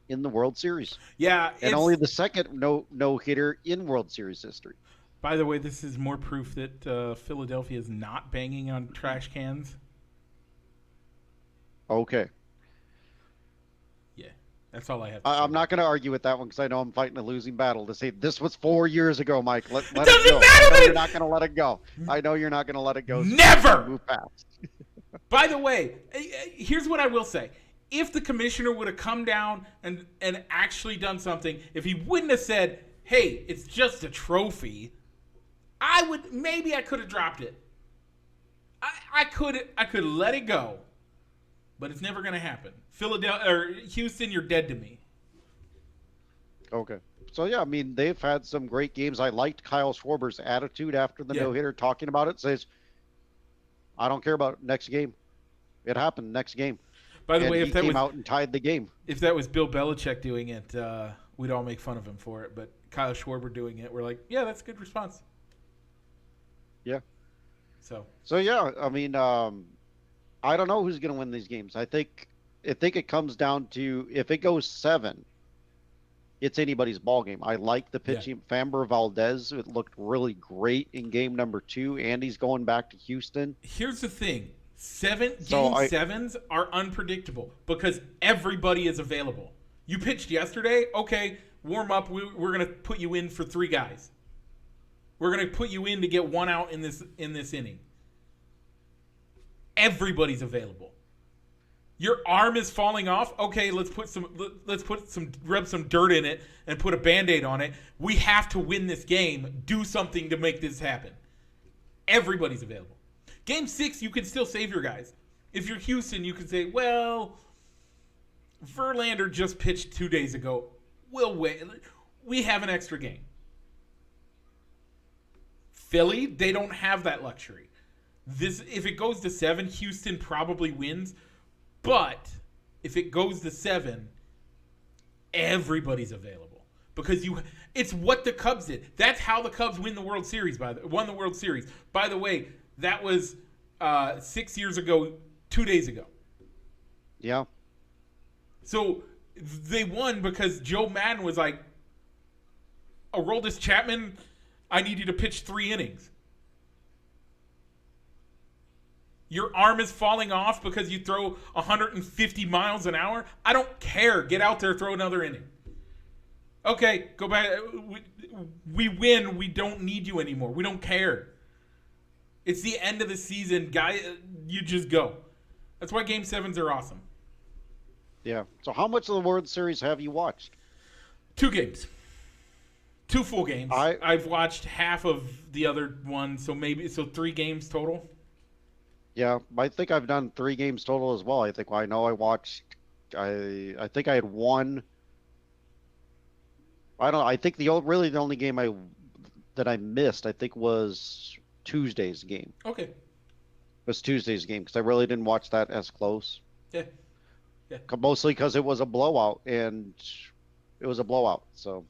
in the World Series. Yeah. And only the second no-hitter in World Series history. By the way, this is more proof that Philadelphia is not banging on trash cans. Okay. Yeah, that's all I have to say. I'm not going to argue with that one because I know I'm fighting a losing battle to say this was 4 years ago, Mike. Let it go. Matter, I know you're not going to let it go. I know you're not going to let it go. So Never! Move past. By the way, here's what I will say. If the commissioner would have come down and actually done something, if he wouldn't have said, hey, it's just a trophy, I could have dropped it. I could let it go, but it's never going to happen. Houston, you're dead to me. Okay. So, yeah, I mean, they've had some great games. I liked Kyle Schwarber's attitude after the no-hitter, talking about it. Says, I don't care about it. Next game. It happened next game. By the way, if that came out and tied the game. If that was Bill Belichick doing it, we'd all make fun of him for it. But Kyle Schwarber doing it, we're like, yeah, that's a good response. Yeah. So So yeah, I mean, I don't know who's going to win these games. I think it comes down to if it goes seven, it's anybody's ball game. I like the yeah. pitching. Famber Valdez, it looked really great in game number two, and he's going back to Houston. Here's the thing: So game I sevens are unpredictable because everybody is available. You pitched yesterday, okay? Warm up. We're gonna put you in for 3 guys. We're gonna put you in to get 1 out in this inning. Everybody's available. Your arm is falling off. Okay, let's rub some dirt in it and put a Band-Aid on it. We have to win this game. Do something to make this happen. Everybody's available. Game 6, you can still save your guys. If you're Houston, you can say, well, Verlander just pitched 2 days ago. We'll wait. We have an extra game. Philly, they don't have that luxury. If it goes to 7, Houston probably wins. But if it goes to 7, everybody's available because it's what the Cubs did. That's how the Cubs won the World Series. Won the World Series. By the way, that was 6 years ago, 2 days ago. yeah. So they won because Joe Madden was like, Aroldis Chapman, I need you to pitch 3 innings. Your arm is falling off because you throw 150 miles an hour. I don't care. Get out there, throw another inning. Okay, go back. We win. We don't need you anymore. We don't care. It's the end of the season, guy. You just go. That's why Game 7s are awesome. Yeah. So how much of the World Series have you watched? 2 games. 2 full games. I've watched half of the other one, so 3 games total. Yeah, I think I've done 3 games total as well. I think I know I watched. I think I had one. I don't. I think the only game that I missed, I think, was Tuesday's game. Okay. It was Tuesday's game because I really didn't watch that as close. Yeah. Yeah. Mostly because it was a blowout, and it was a blowout. So.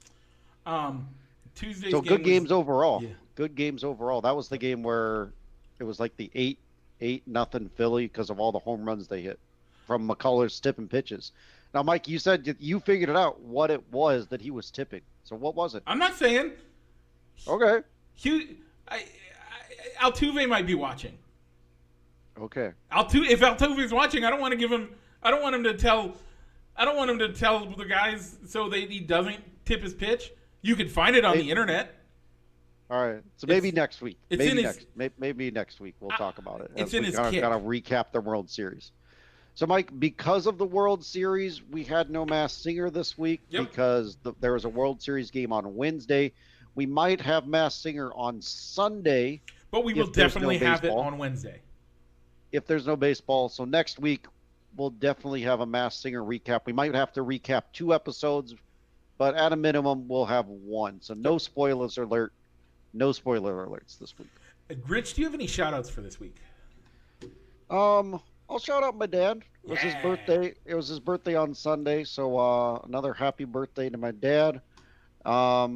Tuesday's So game good games overall. Yeah. Good games overall. That was the game where it was like the 8-0 Philly because of all the home runs they hit from McCullers tipping pitches. Now, Mike, you said you figured it out what it was that he was tipping. So what was it? I'm not saying. Okay. Altuve might be watching. Okay. If Altuve's watching, I don't want him to tell the guys so that he doesn't tip his pitch. You can find it on the internet. All right. So maybe next week. Maybe next week we'll talk about it. It's in his kit. Got to recap the World Series. So, Mike, because of the World Series, we had no Masked Singer this week because there was a World Series game on Wednesday. We might have Masked Singer on Sunday. But we will definitely have it on Wednesday. If there's no baseball. So next week, we'll definitely have a Masked Singer recap. We might have to recap 2 episodes, but at a minimum, we'll have 1. So no spoilers alert. No spoiler alerts this week. Rich, do you have any shout-outs for this week? I'll shout out my dad. It was his birthday. It was his birthday on Sunday, so another happy birthday to my dad. But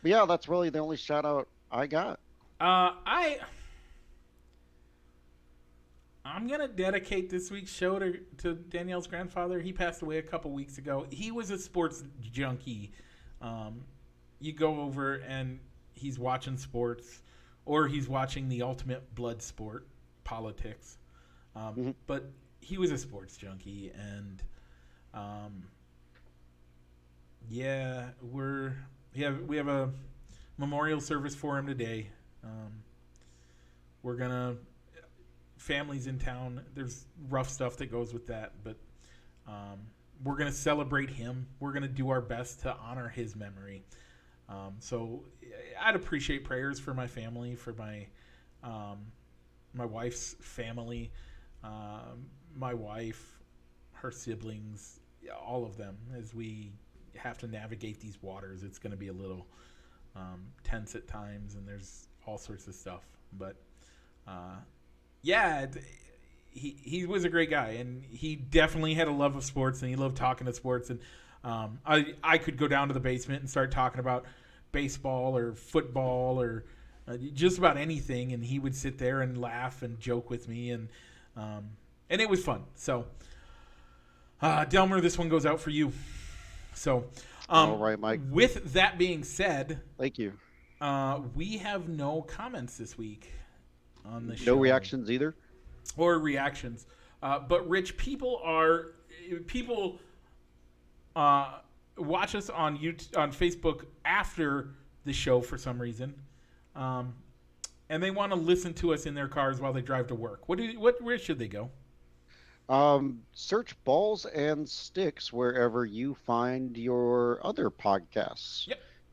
yeah, that's really the only shout out I got. I'm gonna dedicate this week's show to Danielle's grandfather. He passed away a couple weeks ago. He was a sports junkie. You go over and he's watching sports, or he's watching the ultimate blood sport, politics. But he was a sports junkie, and we have a memorial service for him today. Families in town. There's rough stuff that goes with that, but we're gonna celebrate him. We're gonna do our best to honor his memory. So I'd appreciate prayers for my family, for my wife's family, my wife, her siblings, all of them, as we have to navigate these waters. It's going to be a little tense at times, and there's all sorts of stuff. But he was a great guy, and he definitely had a love of sports, and he loved talking to sports. And I could go down to the basement and start talking about baseball or football or just about anything, and he would sit there and laugh and joke with me, and it was fun. So, Delmer, this one goes out for you. So, all right, Mike. With that being said, thank you. We have no comments this week on the show. No reactions either? Or reactions. But, Rich, people watch us on Facebook after the show for some reason. And they want to listen to us in their cars while they drive to work. Where should they go? Search Balls and Sticks wherever you find your other podcasts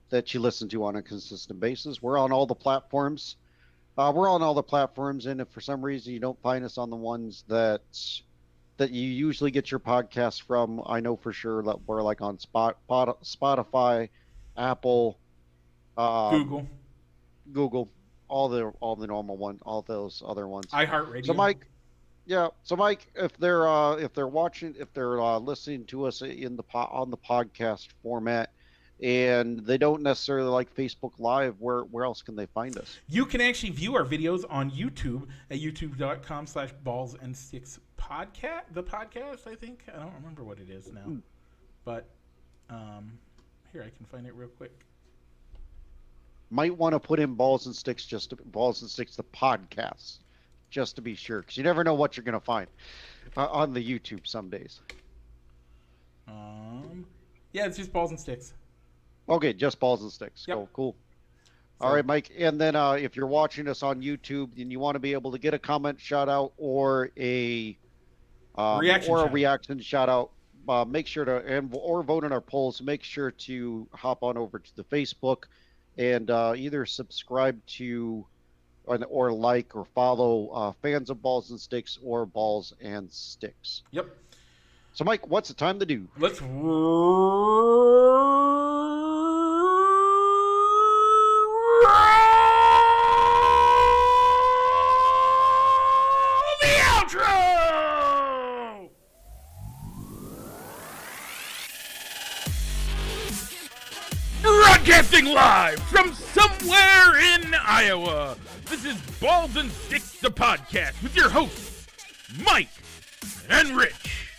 that you listen to on a consistent basis. We're on all the platforms. And if for some reason you don't find us on the ones that you usually get your podcasts from, I know for sure that we're like on Spotify, Apple, Google, all the normal one, all those other ones. iHeartRadio. So Mike, if they're listening to us on the podcast format, and they don't necessarily like Facebook Live, where else can they find us? You can actually view our videos on YouTube at youtube.com/ballsandstickspodcast. The podcast, I think. I don't remember what it is now. But here, I can find it real quick. Might want to put in Balls and Sticks, Balls and Sticks, the podcast, just to be sure, because you never know what you're going to find on the YouTube some days. Yeah, it's just Balls and Sticks. Okay, just Balls and Sticks. Yep. Cool. So, all right, Mike. And then if you're watching us on YouTube and you want to be able to get a comment shout out or a reaction shout out, make sure to or vote in our polls. Make sure to hop on over to the Facebook and either subscribe to or like or follow fans of Balls and Sticks or Balls and Sticks. Yep. So, Mike, what's the time to do? Let's the outro! Broadcasting live from somewhere in Iowa, this is Balls and Sticks, the podcast, with your hosts, Mike and Rich.